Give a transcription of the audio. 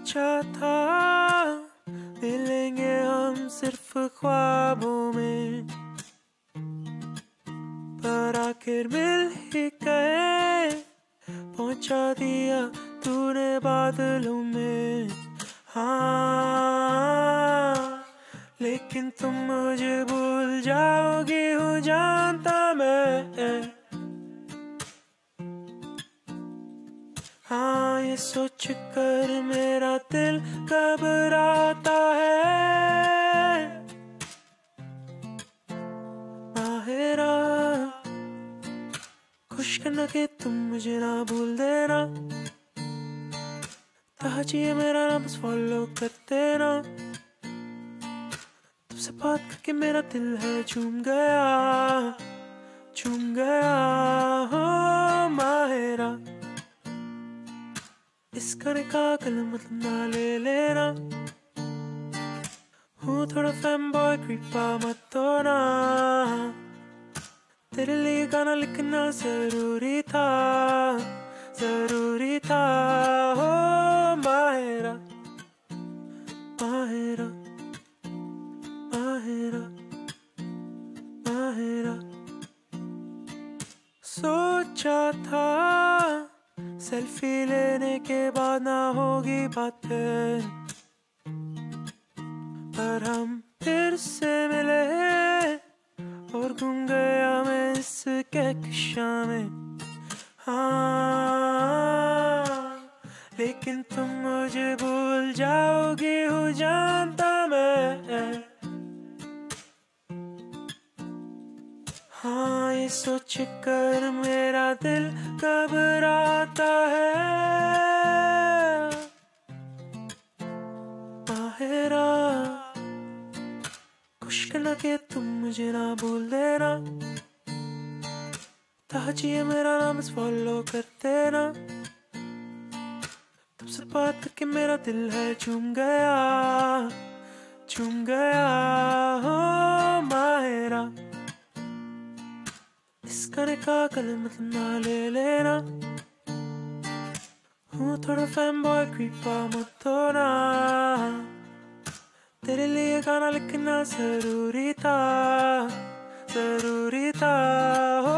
सोचा था मिलेंगे हम सिर्फ ख्वाबों में, पर आखिर मिल ही गए। पहुंचा दिया तूने बादलों में। हाँ, लेकिन तुम मुझे भूल जाओगी, हूँ जानता मैं। हाँ, ये सोच कर मेरा दिल घबराता है। माहिरा, खुश करना कि तुम मुझे ना भूल देना। चाहिए मेरा नाम बस फॉलो कर देना। तुमसे बात करके मेरा दिल है झूम गया, झूम गया। हो माहिरा, इस गाने का कलम मतलब ना ले लेना। हूँ थोड़ा फैन बॉय, क्रीपा मत होना। तेरे लिए गाना लिखना जरूरी था, जरूरी था। हो माहिरा, माहिरा, माहिरा, माहिरा। सोचा था सेल्फी लेने के बाद ना होगी बातें, पर हम फिर से मिले और घूम गया मैं इस कहकशां में। हाँ, लेकिन तुम मुझे भूल जाओगी, हूँ जानता मैं। हाँ, ये सोच कर मेरा दिल घबराता है। माहिरा, खुश करना कि तुम मुझे ना भूल देना। चाहिए मेरा नाम बस फॉलो कर देना। तुमसे बात करके मेरा दिल है झूम गया, झूम गया। हो माहिरा, इस गाने का कलम मतलब ना ले लेना। हूँ थोड़ा फैन बॉय, क्रीपा मत होना। तेरे लिए गाना लिखना जरूरी था, जरूरी था। हो